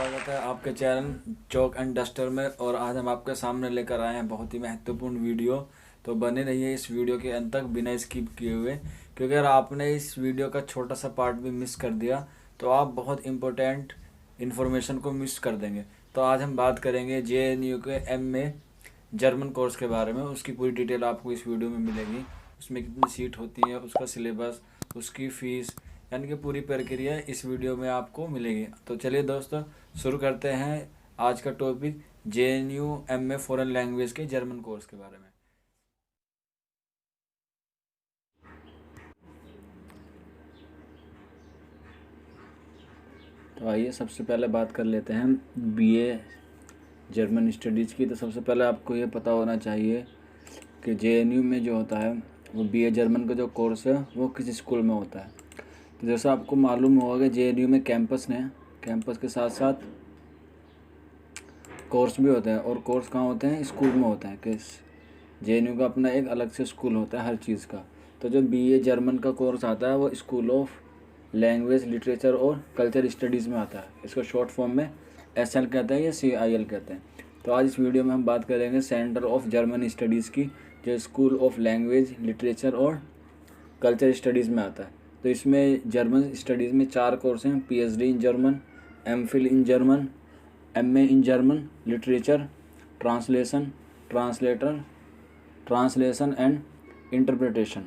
स्वागत है आपके चैनल चौक एंड डस्टर में। और आज हम आपके सामने लेकर आए हैं बहुत ही महत्वपूर्ण वीडियो। तो बने रहिए इस वीडियो के अंत तक बिना स्किप किए हुए, क्योंकि अगर आपने इस वीडियो का छोटा सा पार्ट भी मिस कर दिया तो आप बहुत इम्पोर्टेंट इन्फॉर्मेशन को मिस कर देंगे। तो आज हम बात करेंगे JNU के MA जर्मन कोर्स के बारे में। उसकी पूरी डिटेल आपको इस वीडियो में मिलेगी। उसमें कितनी सीट होती है, उसका सिलेबस, उसकी फ़ीस, यानी कि पूरी प्रक्रिया इस वीडियो में आपको मिलेगी। तो चलिए दोस्तों, शुरू करते हैं आज का topic JNU MA foreign language के जर्मन कोर्स के बारे में। तो आइए सबसे पहले बात कर लेते हैं BA जर्मन स्टडीज़ की। तो सबसे पहले आपको ये पता होना चाहिए कि JNU में जो होता है वो BA जर्मन का जो कोर्स है वो किस स्कूल में होता है। तो जैसा आपको मालूम होगा कि JNU में कैंपस के साथ साथ कोर्स भी होते हैं। और कोर्स कहाँ होते हैं? स्कूल में होते हैं। कि JNU का अपना एक अलग से स्कूल होता है हर चीज़ का। तो जो BA जर्मन का कोर्स आता है वो स्कूल ऑफ लैंग्वेज लिटरेचर और कल्चर स्टडीज़ में आता है। इसको शॉर्ट फॉर्म में SL कहते हैं या CIL कहते हैं। तो आज इस वीडियो में हम बात करेंगे सेंटर ऑफ जर्मन स्टडीज़ की, जो स्कूल ऑफ लैंग्वेज लिटरेचर और कल्चर स्टडीज़ में आता है। तो इसमें जर्मन स्टडीज़ में 4 कोर्स हैं: PhD in German, MPhil in German, MA in German literature, translation and interpretation,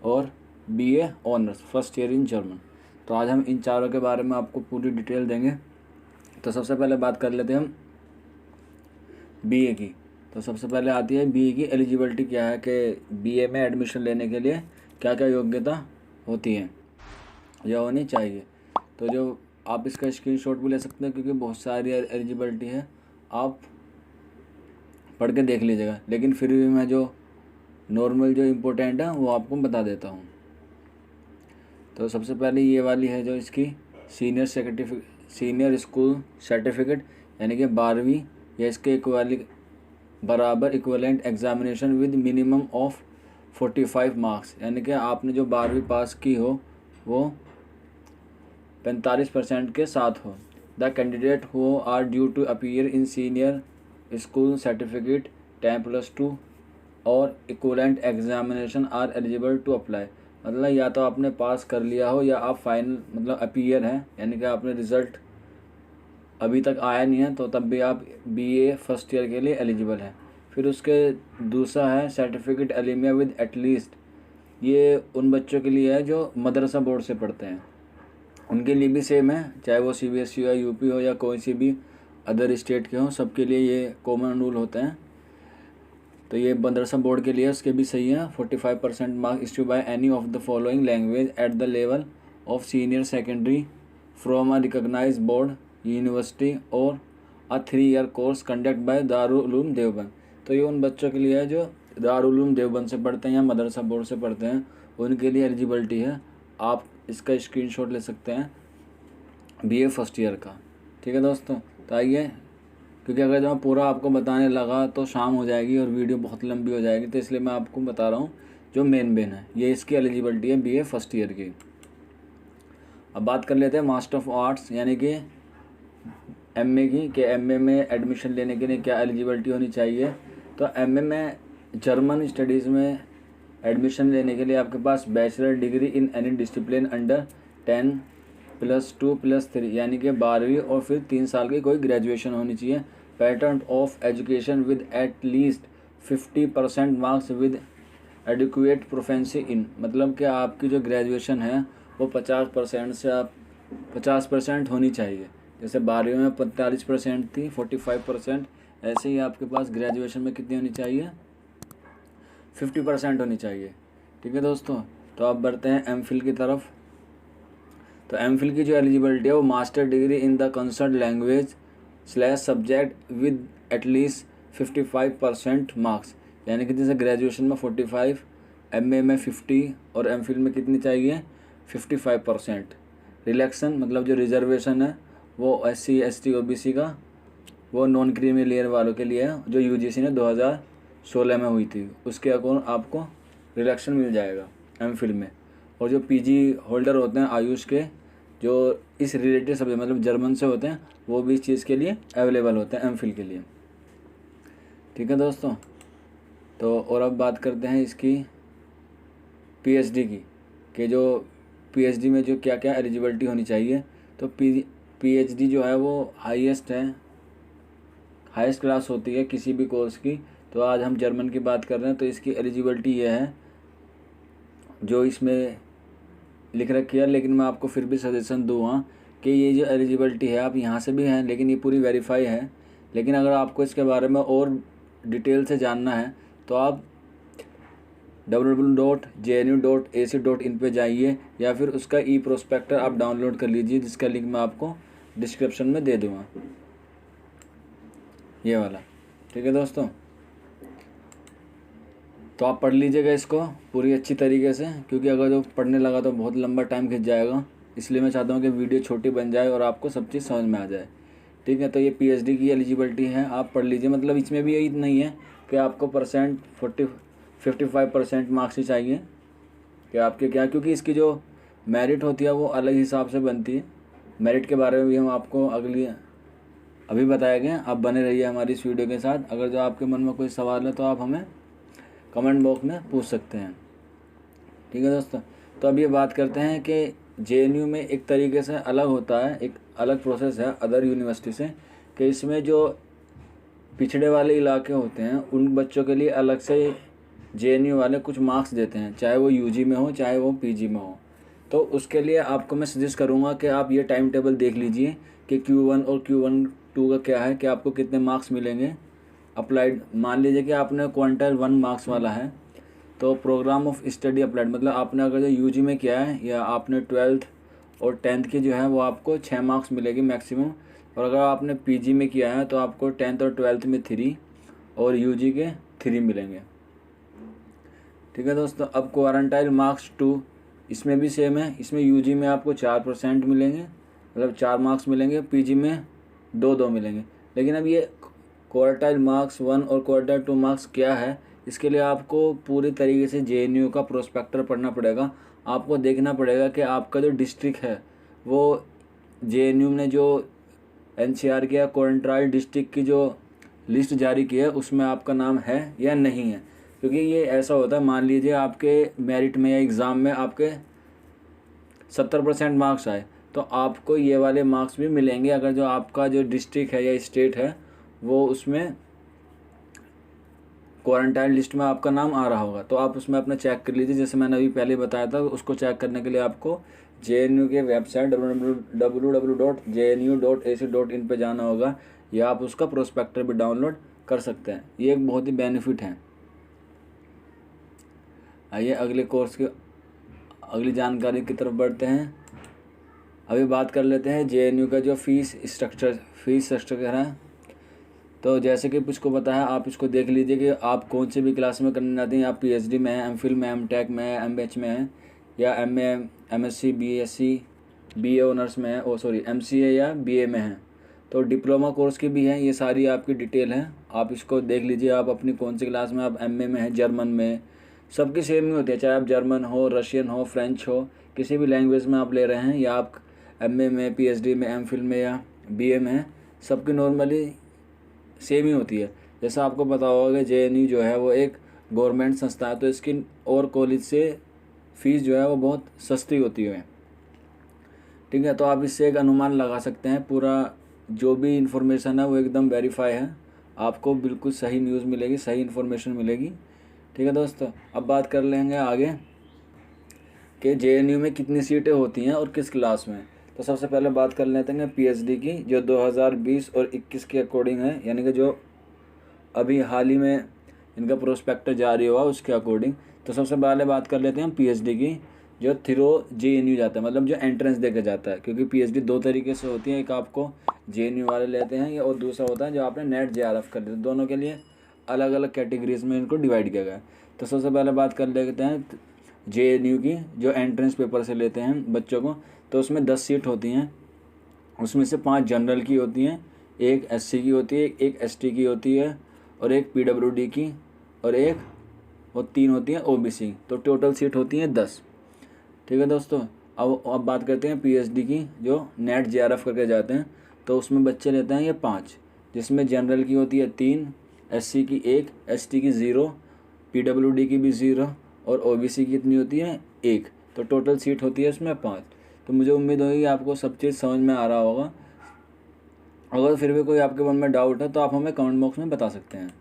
और BA honours first year in German. तो आज हम इन चारों के बारे में आपको पूरी डिटेल देंगे। तो सबसे पहले बात कर लेते हैं हम BA की। तो सबसे पहले आती है BA की एलिजिबिलिटी क्या है, कि BA में एडमिशन लेने के लिए क्या क्या योग्यता होती है या होनी चाहिए। तो जो आप इसका स्क्रीनशॉट भी ले सकते हैं, क्योंकि बहुत सारी एलिजिबिलिटी है, आप पढ़ के देख लीजिएगा। लेकिन फिर भी मैं जो नॉर्मल जो इम्पोर्टेंट है वो आपको बता देता हूँ। तो सबसे पहले ये वाली है जो इसकी सीनियर स्कूल सर्टिफिकेट, यानी कि 12वीं या इसके बराबर equivalent examination with minimum of 45 marks, यानी कि आपने जो 12वीं पास की हो वो 45% के साथ हो। The candidate who are due to appear in senior school certificate 10+2 और equivalent examination are eligible to apply. मतलब या तो आपने पास कर लिया हो या आप फाइनल मतलब अपीयर हैं, यानी कि आपने रिज़ल्ट अभी तक आया नहीं है, तो तब भी आप BA फर्स्ट ईयर के लिए एलिजिबल हैं। फिर उसके दूसरा है सर्टिफिकेट एलिमिया विद एटलीस्ट। ये उन बच्चों के लिए है जो मदरसा बोर्ड से पढ़ते हैं, उनके लिए भी सेम है, चाहे वो CBSE हो या UP हो या कोई सी भी अदर स्टेट के हों, सबके लिए ये कॉमन रूल होते हैं। तो ये मदरसा बोर्ड के लिए उसके भी सही है। 45% marks issue by any of the following language at the level of senior secondary from a recognised board university और a 3 year course conduct by Darul Uloom Deoband. तो ये उन बच्चों के लिए है जो दारुल उलूम देवबंद से पढ़ते हैं या मदरसा बोर्ड से पढ़ते हैं, उनके लिए एलिजिबिलिटी है। आप इसका स्क्रीनशॉट ले सकते हैं BA फर्स्ट ईयर का। ठीक है दोस्तों, तो आइए, क्योंकि अगर जब मैं पूरा आपको बताने लगा तो शाम हो जाएगी और वीडियो बहुत लंबी हो जाएगी, तो इसलिए मैं आपको बता रहा हूँ जो मेन है। ये इसकी एलिजिबिलिटी है BA फर्स्ट ईयर की। अब बात कर लेते हैं मास्टर ऑफ आर्ट्स यानी कि MA की, कि MA में एडमिशन लेने के लिए क्या एलिजिबिलिटी होनी चाहिए। तो MA में जर्मन स्टडीज़ में एडमिशन लेने के लिए आपके पास bachelor degree in any discipline under 10+2+3, यानी कि 12वीं और फिर 3 साल की कोई ग्रेजुएशन होनी चाहिए। Pattern of education with at least 50% marks with adequate proficiency in, मतलब कि आपकी जो ग्रेजुएशन है वो 50% से आप 50% होनी चाहिए। जैसे 12वीं में 45% थी, 45%, ऐसे ही आपके पास ग्रेजुएशन में कितनी होनी चाहिए? 50% होनी चाहिए। ठीक है दोस्तों, तो आप बढ़ते हैं MPhil की तरफ। तो MPhil की जो एलिजिबिलिटी है वो master degree in the concern language / subject with at least 55% marks, यानी कि जैसे ग्रेजुएशन में 45, MA में 50 और MPhil में कितनी चाहिए? 55%। रिलैक्सन मतलब जो रिजर्वेशन है वो SC ST OBC का, वो नॉन क्रीमी लेयर वालों के लिए है, जो UGC ने 2016 में हुई थी, उसके अकॉर्डिंग आपको रिलैक्सन मिल जाएगा MPhil में। और जो PG होल्डर होते हैं आयुष के, जो इस रिलेटेड सब्जेक्ट मतलब जर्मन से होते हैं वो भी इस चीज़ के लिए अवेलेबल होते हैं एमफिल के लिए। ठीक है दोस्तों, तो और अब बात करते हैं इसकी पीएचडी की, कि जो पीएचडी में जो क्या क्या एलिजिबिलिटी होनी चाहिए। तो पीएचडी जो है वो हाईएस्ट क्लास होती है किसी भी कोर्स की। तो आज हम जर्मन की बात कर रहे हैं, तो इसकी एलिजिबिलिटी ये है जो इसमें लिख रखी है, लेकिन मैं आपको फिर भी सजेशन दूँगा कि ये जो एलिजिबिलिटी है आप यहाँ से भी हैं, लेकिन ये पूरी वेरीफाई है। लेकिन अगर आपको इसके बारे में और डिटेल से जानना है तो आप www.jnu.ac.in पे जाइए, या फिर उसका ई प्रोस्पेक्टर आप डाउनलोड कर लीजिए, जिसका लिंक मैं आपको डिस्क्रिप्शन में दे दूँगा, ये वाला। ठीक है दोस्तों, तो आप पढ़ लीजिएगा इसको पूरी अच्छी तरीके से, क्योंकि अगर जो पढ़ने लगा तो बहुत लंबा टाइम खिंच जाएगा। इसलिए मैं चाहता हूँ कि वीडियो छोटी बन जाए और आपको सब चीज़ समझ में आ जाए। ठीक है, तो ये पीएचडी की एलिजिबिलिटी है, आप पढ़ लीजिए। मतलब इसमें भी यही नहीं है कि आपको 55% मार्क्स ही चाहिए कि आपके क्या, क्योंकि इसकी जो मेरिट होती है वो अलग हिसाब से बनती है। मेरिट के बारे में भी हम आपको अभी बताया गया। आप बने रहिए हमारी इस वीडियो के साथ। अगर जो आपके मन में कोई सवाल है तो आप हमें कमेंट बॉक्स में पूछ सकते हैं। ठीक है दोस्तों, तो अब ये बात करते हैं कि जेएनयू में एक तरीके से अलग होता है, एक अलग प्रोसेस है अदर यूनिवर्सिटी से, कि इसमें जो पिछड़े वाले इलाके होते हैं उन बच्चों के लिए अलग से जेएनयू वाले कुछ मार्क्स देते हैं, चाहे वो यूजी में हो चाहे वो पीजी में हो। तो उसके लिए आपको मैं सजेस्ट करूँगा कि आप ये टाइम टेबल देख लीजिए कि Q1 और Q2 का क्या है, कि आपको कितने मार्क्स मिलेंगे अप्लाइड। मान लीजिए कि आपने क्वांटाइल 1 मार्क्स वाला है, तो प्रोग्राम ऑफ स्टडी अप्लाइड मतलब आपने अगर जो यूजी में किया है या आपने 12th और 10th की जो है वो आपको 6 मार्क्स मिलेगी मैक्सिमम। और अगर आपने पीजी में किया है तो आपको 10th और 12th में 3 और यूजी के 3 मिलेंगे। ठीक है दोस्तों, अब क्वारंटाइन मार्क्स 2 इसमें भी सेम है। इसमें यूजी में आपको 4% मिलेंगे, मतलब 4 मार्क्स मिलेंगे, पीजी में 2 मिलेंगे। लेकिन अब ये क्वारंटाइन मार्क्स 1 और क्वारंटाइन 2 मार्क्स क्या है, इसके लिए आपको पूरी तरीके से जेएनयू का प्रोस्पेक्टर पढ़ना पड़ेगा। आपको देखना पड़ेगा कि आपका जो डिस्ट्रिक्ट है वो जेएनयू ने जो एनसीआर की या क्वारंटाइन डिस्ट्रिक्ट की जो लिस्ट जारी की है उसमें आपका नाम है या नहीं है। क्योंकि ये ऐसा होता है, मान लीजिए आपके मेरिट में या एग्ज़ाम में आपके 70% मार्क्स आए तो आपको ये वाले मार्क्स भी मिलेंगे अगर जो आपका जो डिस्ट्रिक्ट है या स्टेट है वो उसमें क्वारंटाइन लिस्ट में आपका नाम आ रहा होगा। तो आप उसमें अपना चेक कर लीजिए, जैसे मैंने अभी पहले बताया था। उसको चेक करने के लिए आपको जेएनयू के वेबसाइट www.jnu.ac.in पे जाना होगा, या आप उसका प्रोस्पेक्टर भी डाउनलोड कर सकते हैं। ये एक बहुत ही बेनिफिट है। आइए अगले कोर्स की अगली जानकारी की तरफ बढ़ते हैं। अभी बात कर लेते हैं जेएनयू का जो फीस स्ट्रक्चर है। तो जैसे कि कुछ को पता है, आप इसको देख लीजिए कि आप कौन सी भी क्लास में करना चाहते हैं। आप पीएचडी में हैं, एमफिल में, एमटेक में है, एमएच में है, या MA, MSc, BSc, BA honours में है, एमसीए या बीए में है। तो डिप्लोमा कोर्स की भी है, ये सारी आपकी डिटेल है। आप इसको देख लीजिए आप अपनी कौन सी क्लास में, आप एमए में है, जर्मन में, सबकी सेम ही होती है। चाहे आप जर्मन हो, रशियन हो, फ्रेंच हो, किसी भी लैंग्वेज में आप ले रहे हैं, या आप एमए में, पीएचडी में, एमफिल में या बीए में हैं, सबकी नॉर्मली सेम ही होती है। जैसा आपको पता होगा कि जेएनयू जो है वो एक गवर्नमेंट संस्था है, तो इसकी और कॉलेज से फ़ीस जो है वो बहुत सस्ती होती है। ठीक है, तो आप इससे एक अनुमान लगा सकते हैं। पूरा जो भी इन्फॉर्मेशन है वो एकदम वेरीफाई है, आपको बिल्कुल सही न्यूज़ मिलेगी, सही इन्फॉर्मेशन मिलेगी। ठीक है दोस्तों, अब बात कर लेंगे आगे कि जेएनयू में कितनी सीटें होती हैं और किस क्लास में। तो सबसे पहले बात कर लेते हैं पीएचडी की, जो 2020 और 21 के अकॉर्डिंग है, यानी कि जो अभी हाल ही में इनका प्रोस्पेक्टर जारी हुआ उसके अकॉर्डिंग। तो सबसे पहले बात कर लेते हैं पीएचडी की, जो थ्रू जेएनयू जाता है, मतलब जो एंट्रेंस देकर जाता है। क्योंकि पीएचडी 2 तरीके से होती है, एक आपको जेएनयू वाले लेते हैं और दूसरा होता है जो आपने नेट जेआरएफ कर लेते हैं। दोनों के लिए अलग अलग कैटेगरीज में इनको डिवाइड किया गया है। तो सबसे पहले बात कर लेते हैं जेएनयू की, जो एंट्रेंस पेपर से लेते हैं बच्चों को। तो उसमें 10 सीट होती हैं, उसमें से 5 जनरल की होती हैं, एक एससी की होती है, एक एसटी की होती है, और एक पीडब्ल्यूडी की, और 3 होती हैं ओबीसी। तो टोटल सीट होती हैं 10। ठीक है दोस्तों, अब बात करते हैं पीएचडी की, जो नेट जेआरएफ करके जाते हैं, तो उसमें बच्चे लेते हैं ये 5, जिसमें जनरल की होती है 3, एससी की 1, एसटी की 0, पीडब्ल्यूडी की भी 0 और ओबीसी की कितनी होती है 1। तो टोटल सीट होती है इसमें 5। तो मुझे उम्मीद होगी आपको सब चीज़ समझ में आ रहा होगा। अगर फिर भी कोई आपके मन में डाउट है तो आप हमें कमेंट बॉक्स में बता सकते हैं।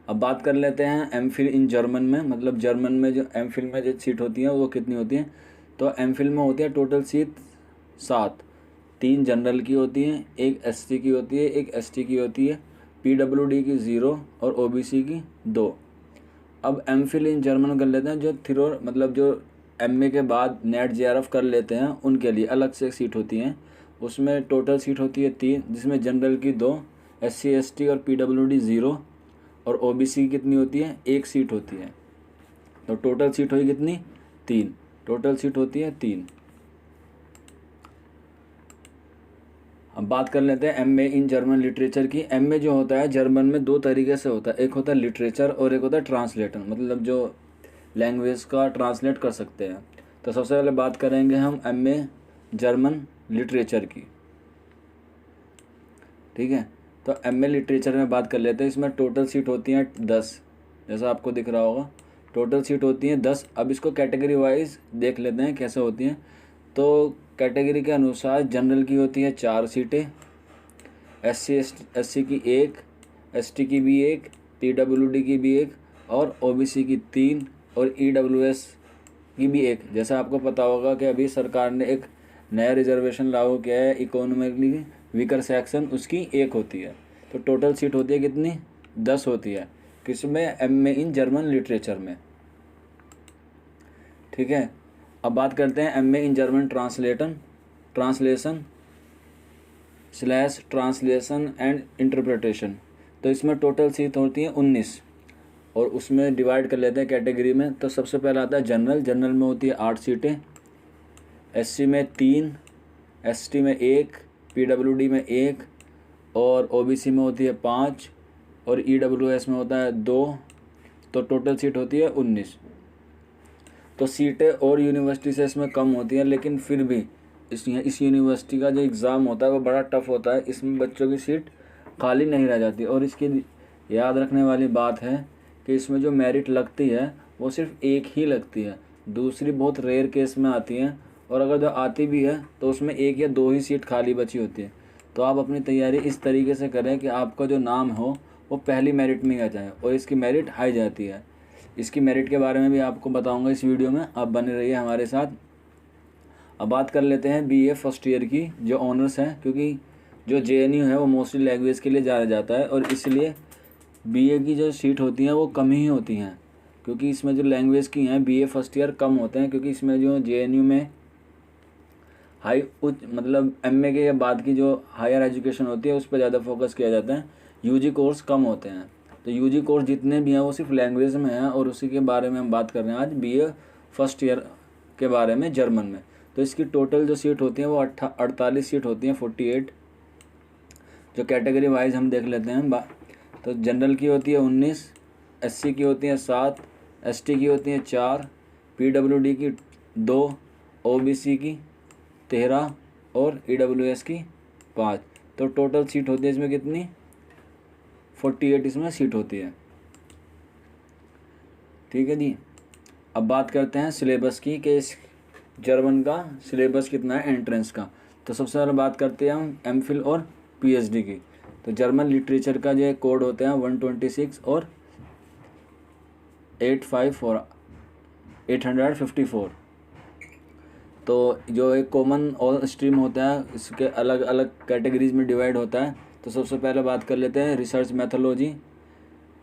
अब बात कर लेते हैं एमफिल इन जर्मन में, मतलब जर्मन में जो एमफिल में जो सीट होती है वो कितनी होती है। तो एमफिल में होती है टोटल सीट 7, 3 जनरल की होती हैं, 1 एससी की होती है, 1 एसटी की होती है, पीडब्ल्यूडी की 0 और ओबीसी की 2। अब एमफिल इन जर्मन कर लेते हैं, जो थ्रो मतलब जो एमए के बाद नेट जेआरएफ कर लेते हैं उनके लिए अलग से सीट होती हैं। उसमें टोटल सीट होती है 3, जिसमें जनरल की 2, एससी एसटी और पीडब्ल्यूडी 0 और ओबीसी की कितनी होती है 1 सीट होती है। तो टोटल सीट होगी कितनी 3, टोटल सीट होती है 3। अब बात कर लेते हैं एमए इन जर्मन लिटरेचर की। एमए जो होता है जर्मन में 2 तरीके से होता है, एक होता है लिटरेचर और एक होता है ट्रांसलेटर, मतलब जो लैंग्वेज का ट्रांसलेट कर सकते हैं। तो सबसे पहले बात करेंगे हम एमए जर्मन लिटरेचर की, ठीक है। तो एमए लिटरेचर में बात कर लेते हैं। इसमें टोटल सीट होती हैं 10, जैसा आपको दिख रहा होगा टोटल सीट होती हैं 10। अब इसको कैटेगरी वाइज देख लेते हैं कैसे होती हैं। तो कैटेगरी के अनुसार जनरल की होती है 4 सीटें, एससी की 1, एसटी की भी 1, पीडब्ल्यूडी की भी 1 और ओबीसी की 3 और ईडब्ल्यूएस की भी 1। जैसा आपको पता होगा कि अभी सरकार ने एक नया रिजर्वेशन लागू किया है इकोनॉमिकली वीकर सेक्शन, उसकी 1 होती है। तो टोटल सीट होती है कितनी 10 होती है, किसमें एमए इन जर्मन लिटरेचर में, ठीक है। अब बात करते हैं MA in German translation / translation and interpretation. तो इसमें टोटल सीट होती है 19 और उसमें डिवाइड कर लेते हैं कैटेगरी में। तो सबसे पहला आता है जनरल में होती है 8 सीटें, एससी में 3, एसटी में 1, पीडब्ल्यूडी में 1 और ओबीसी में होती है 5 और ईडब्ल्यूएस में होता है 2। तो टोटल सीट होती है 19। तो सीटें और यूनिवर्सिटी से इसमें कम होती हैं, लेकिन फिर भी इस यूनिवर्सिटी का जो एग्ज़ाम होता है वो बड़ा टफ होता है, इसमें बच्चों की सीट खाली नहीं रह जाती। और इसकी याद रखने वाली बात है कि इसमें जो मेरिट लगती है वो सिर्फ 1 ही लगती है, दूसरी बहुत रेयर केस में आती हैं। और अगर जो आती भी है तो उसमें 1 या 2 ही सीट खाली बची होती है। तो आप अपनी तैयारी इस तरीके से करें कि आपका जो नाम हो वो पहली मेरिट में आ जाए और इसकी मेरिट हाई जाती है। इसकी मेरिट के बारे में भी आपको बताऊंगा इस वीडियो में, आप बने रहिए हमारे साथ। अब बात कर लेते हैं बीए फर्स्ट ईयर की जो ऑनर्स हैं, क्योंकि जो जेएनयू है वो मोस्टली लैंग्वेज के लिए जाना जाता है और इसलिए बीए की जो सीट होती हैं वो कम ही होती हैं, क्योंकि इसमें जो लैंग्वेज की हैं बीए फर्स्ट ईयर कम होते हैं, क्योंकि इसमें जो जेएनयू में हाई उच्च मतलब एमए के बाद की जो हायर एजुकेशन होती है उस पर ज़्यादा फोकस किया जाता है, यूजी कोर्स कम होते हैं। तो यूजी कोर्स जितने भी हैं वो सिर्फ लैंग्वेज में हैं और उसी के बारे में हम बात कर रहे हैं आज बीए फर्स्ट ईयर के बारे में जर्मन में। तो इसकी टोटल जो सीट होती हैं वो 48 सीट होती हैं, 48। जो कैटेगरी वाइज हम देख लेते हैं। तो जनरल की होती है 19, एससी की होती है 7, एसटी की होती है 4, पीडब्ल्यूडी की 2, ओबीसी की 13 और ईडब्ल्यूएस की 5। तो टोटल सीट होती है इसमें कितनी 48 इसमें सीट होती है, ठीक है जी। अब बात करते हैं सिलेबस की कि इस जर्मन का सिलेबस कितना है एंट्रेंस का। तो सबसे पहले बात करते हैं हम एमफिल और पीएचडी की। तो जर्मन लिटरेचर का जो कोड होते हैं 126 और 854। तो जो एक कॉमन ऑल स्ट्रीम होता है इसके अलग अलग कैटेगरीज में डिवाइड होता है। तो सबसे पहले बात कर लेते हैं रिसर्च मैथोलॉजी,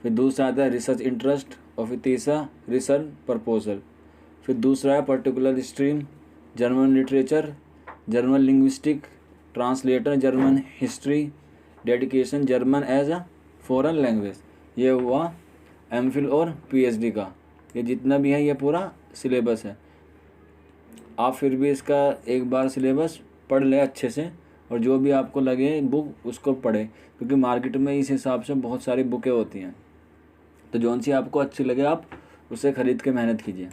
फिर दूसरा आता है रिसर्च इंटरेस्ट और फिर तीसरा रिसर्च प्रपोजल, फिर दूसरा है particular stream German literature, German linguistic, translator German history, dedication German as a foreign language. ये हुआ एमफिल और पीएचडी का, ये जितना भी है ये पूरा सिलेबस है। आप फिर भी इसका एक बार सिलेबस पढ़ लें अच्छे से और जो भी आपको लगे बुक उसको पढ़ें, क्योंकि मार्केट में इस हिसाब से बहुत सारी बुकें होती हैं। तो जौन सी आपको अच्छी लगे आप उसे ख़रीद के मेहनत कीजिए।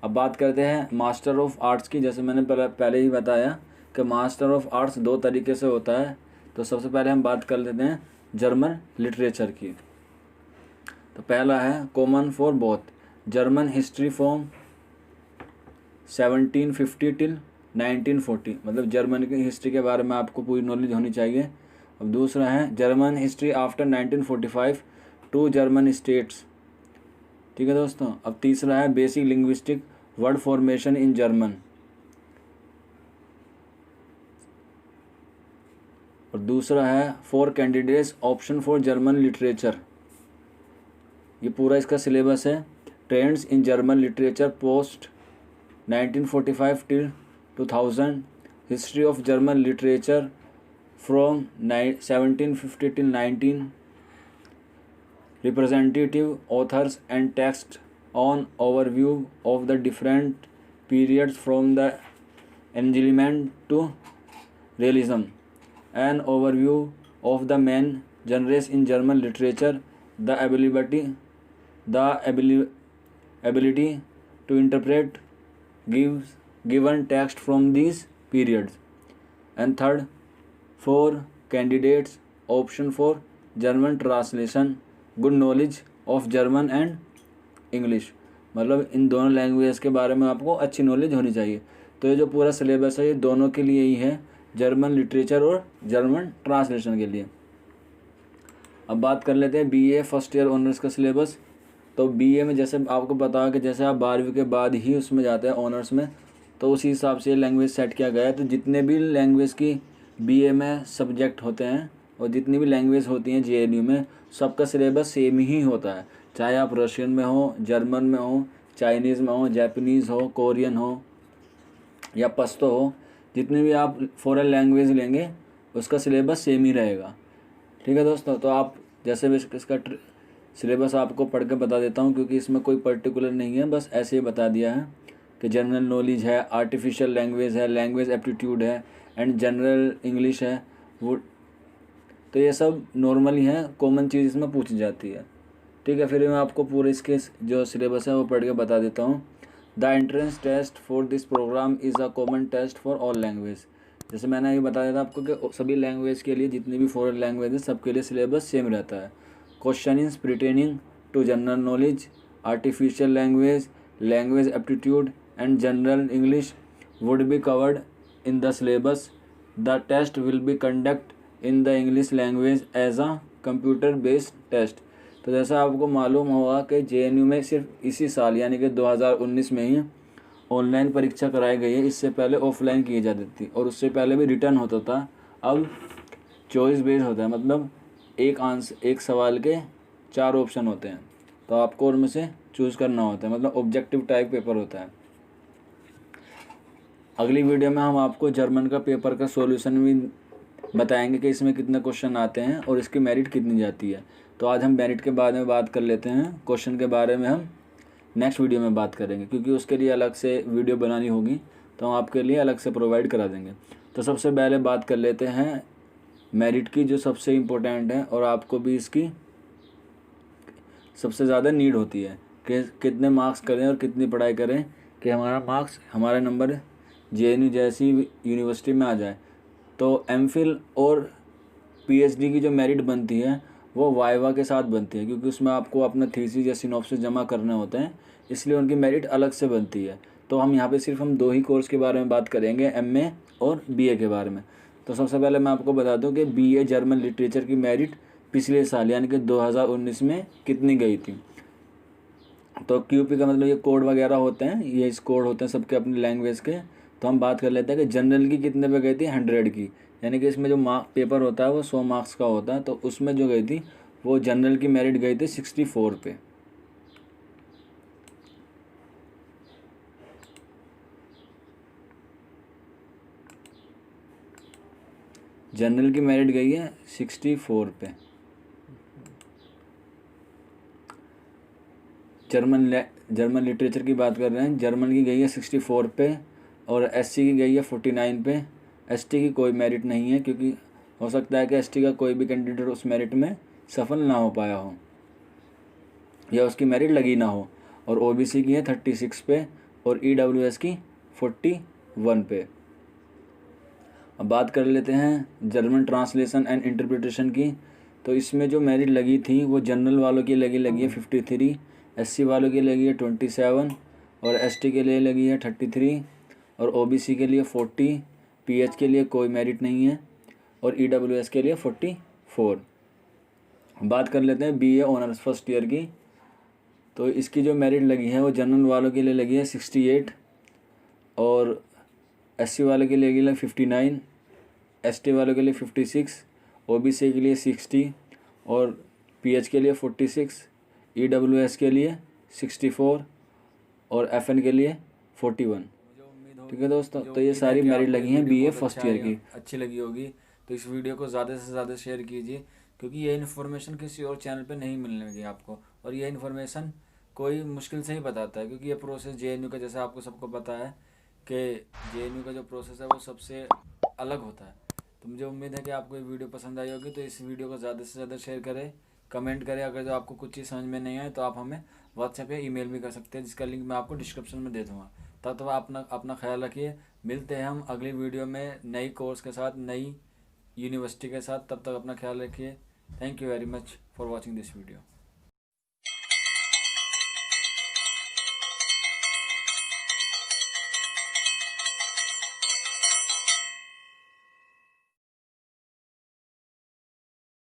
अब बात करते हैं मास्टर ऑफ आर्ट्स की। जैसे मैंने पहले ही बताया कि मास्टर ऑफ आर्ट्स दो तरीके से होता है। तो सबसे पहले हम बात कर लेते हैं जर्मन लिटरेचर की। तो पहला है common for both, German history from 1750 till 1940, मतलब जर्मन की हिस्ट्री के बारे में आपको पूरी नॉलेज होनी चाहिए। अब दूसरा है German history after 1945 to German states, ठीक है दोस्तों। अब तीसरा है basic linguistic word formation in German. और दूसरा है 4 candidates option for German literature. ये पूरा इसका सिलेबस है। Trends in German literature post 1945 till 2000, history of German literature from 1750 till 19, representative authors and text on overview of the different periods from the Enlightenment to realism, an overview of the main genres in German literature, the ability to interpret given text from these periods. And third, 4 candidates option for German translation, good knowledge of German and English, मतलब इन दोनों language के बारे में आपको अच्छी knowledge होनी चाहिए। तो ये जो पूरा सिलेबस है ये दोनों के लिए ही है, जर्मन लिटरेचर और जर्मन ट्रांसलेशन के लिए। अब बात कर लेते हैं बीए फर्स्ट ईयर ऑनर्स का सिलेबस। तो बीए में जैसे आपको पता है कि जैसे आप 12वीं के बाद ही उसमें जाते हैं ऑनर्स में, तो उसी हिसाब से लैंग्वेज सेट किया गया है। तो जितने भी लैंग्वेज की बीए में सब्जेक्ट होते हैं और जितनी भी लैंग्वेज होती हैं जेएनयू में, सबका सिलेबस सेम ही होता है। चाहे आप रशियन में हो, जर्मन में हो, चाइनीज़ में हो, जापानीज़ हो, कोरियन हो या पश्तो हो, जितनी भी आप फॉरेन लैंग्वेज लेंगे उसका सिलेबस सेम ही रहेगा, ठीक है दोस्तों। तो आप जैसे भी इसका सिलेबस आपको पढ़ के बता देता हूँ, क्योंकि इसमें कोई पर्टिकुलर नहीं है, बस ऐसे ही बता दिया है कि जनरल नॉलेज है, आर्टिफिशियल लैंग्वेज है, लैंग्वेज एप्टीट्यूड है एंड जनरल इंग्लिश है। वो तो ये सब नॉर्मल ही है, कॉमन चीज़ इसमें पूछी जाती है, ठीक है। फिर मैं आपको पूरे इसके जो सिलेबस है वो पढ़ के बता देता हूँ। The entrance test for this programme is a common test for all language. जैसे मैंने ये बताया था आपको कि सभी लैंग्वेज के लिए, जितनी भी फॉरेन लैंग्वेज है सबके लिए सिलेबस सेम रहता है। Question is pertaining to general knowledge, artificial language, language aptitude and general English would be covered in the syllabus. The test will be conduct in the English language as a computer based test. तो जैसा आपको मालूम होगा कि JNU में सिर्फ इसी साल यानी कि 2019 में ही ऑनलाइन परीक्षा कराई गई है। इससे पहले ऑफलाइन की जाती थी और उससे पहले भी रिटर्न होता था। अब चॉइस बेस्ड होता है, मतलब एक सवाल के 4 ऑप्शन होते हैं, तो आपको उनमें से चूज़ करना होता है, मतलब ऑब्जेक्टिव टाइप पेपर होता है। अगली वीडियो में हम आपको जर्मन का पेपर का सॉल्यूशन भी बताएंगे कि इसमें कितने क्वेश्चन आते हैं और इसकी मेरिट कितनी जाती है। तो आज हम मेरिट के बारे में बात कर लेते हैं, क्वेश्चन के बारे में हम नेक्स्ट वीडियो में बात करेंगे, क्योंकि उसके लिए अलग से वीडियो बनानी होगी, तो हम आपके लिए अलग से प्रोवाइड करा देंगे। तो सबसे पहले बात कर लेते हैं मेरिट की, जो सबसे इम्पोर्टेंट है और आपको भी इसकी सबसे ज़्यादा नीड होती है कि कितने मार्क्स करें और कितनी पढ़ाई करें कि हमारा नंबर जेएनयू जैसी यूनिवर्सिटी में आ जाए। तो एमफिल और पीएचडी की जो मेरिट बनती है वो वाइवा के साथ बनती है, क्योंकि उसमें आपको अपना थीसिस या सिनॉप्सिस जमा करने होते हैं, इसलिए उनकी मेरिट अलग से बनती है। तो हम यहाँ पे सिर्फ 2 ही कोर्स के बारे में बात करेंगे, एमए और बीए के बारे में। तो सबसे पहले मैं आपको बता दूं कि बीए जर्मन लिटरेचर की मेरिट पिछले साल यानी कि 2019 में कितनी गई थी। तो क्यूपी का मतलब ये कोड वगैरह होते हैं, ये इस कोड होते हैं सबके अपनी लैंग्वेज के। तो हम बात कर लेते हैं कि जनरल की कितने पे गई थी, 100 की, यानी कि इसमें जो पेपर होता है वो 100 मार्क्स का होता है। तो उसमें जो गई थी वो जनरल की मेरिट गई थी 64 पे। जनरल की मेरिट गई है 64 पे। जर्मन लिटरेचर की बात कर रहे हैं, जर्मन की गई है 64 पे और एससी की गई है 49 पे। एसटी की कोई मेरिट नहीं है, क्योंकि हो सकता है कि एसटी का कोई भी कैंडिडेट उस मेरिट में सफल ना हो पाया हो या उसकी मेरिट लगी ना हो। और ओबीसी की है 36 पे और EWS की 41 पे। अब बात कर लेते हैं जर्मन ट्रांसलेशन एंड इंटरप्रिटेशन की। तो इसमें जो मेरिट लगी थी वो जनरल वालों की लगी है 53, SC वालों की लगी है 27 और ST के लिए लगी है 33 और OBC के लिए 40, PH के लिए कोई मेरिट नहीं है और EWS के लिए 44। बात कर लेते हैं BA ऑनर्स फर्स्ट ईयर की। तो इसकी जो मेरिट लगी है वो जनरल वालों के लिए लगी है 68 और SC वालों के लिए लगी है 59, ST वालों के लिए 56, OBC के लिए 60 और PH के लिए 46, EWS के लिए 64 और FN के लिए 41। ठीक है दोस्तों, तो ये सारी मेरिट लगी हैं BA फर्स्ट ईयर की। अच्छी लगी होगी तो इस वीडियो को ज़्यादा से ज़्यादा शेयर कीजिए, क्योंकि ये इन्फॉर्मेशन किसी और चैनल पे नहीं मिलने लगी आपको, और ये इन्फॉर्मेशन कोई मुश्किल से ही बताता है, क्योंकि ये प्रोसेस JNU का, जैसा आपको सबको पता है कि JNU का जो प्रोसेस है वो सबसे अलग होता है। तो मुझे उम्मीद है कि आपको ये वीडियो पसंद आई होगी। तो इस वीडियो को ज़्यादा से ज़्यादा शेयर करें, कमेंट करें। अगर जो आपको कुछ चीज़ समझ में नहीं आए तो आप हमें व्हाट्सएप या ईमेल भी कर सकते हैं, जिसका लिंक मैं आपको डिस्क्रिप्शन में दे दूँगा। तब तक अपना अपना ख्याल रखिए। मिलते हैं हम अगली वीडियो में नई कोर्स के साथ, नई यूनिवर्सिटी के साथ। तब तक अपना ख्याल रखिए। Thank you very much for watching this video.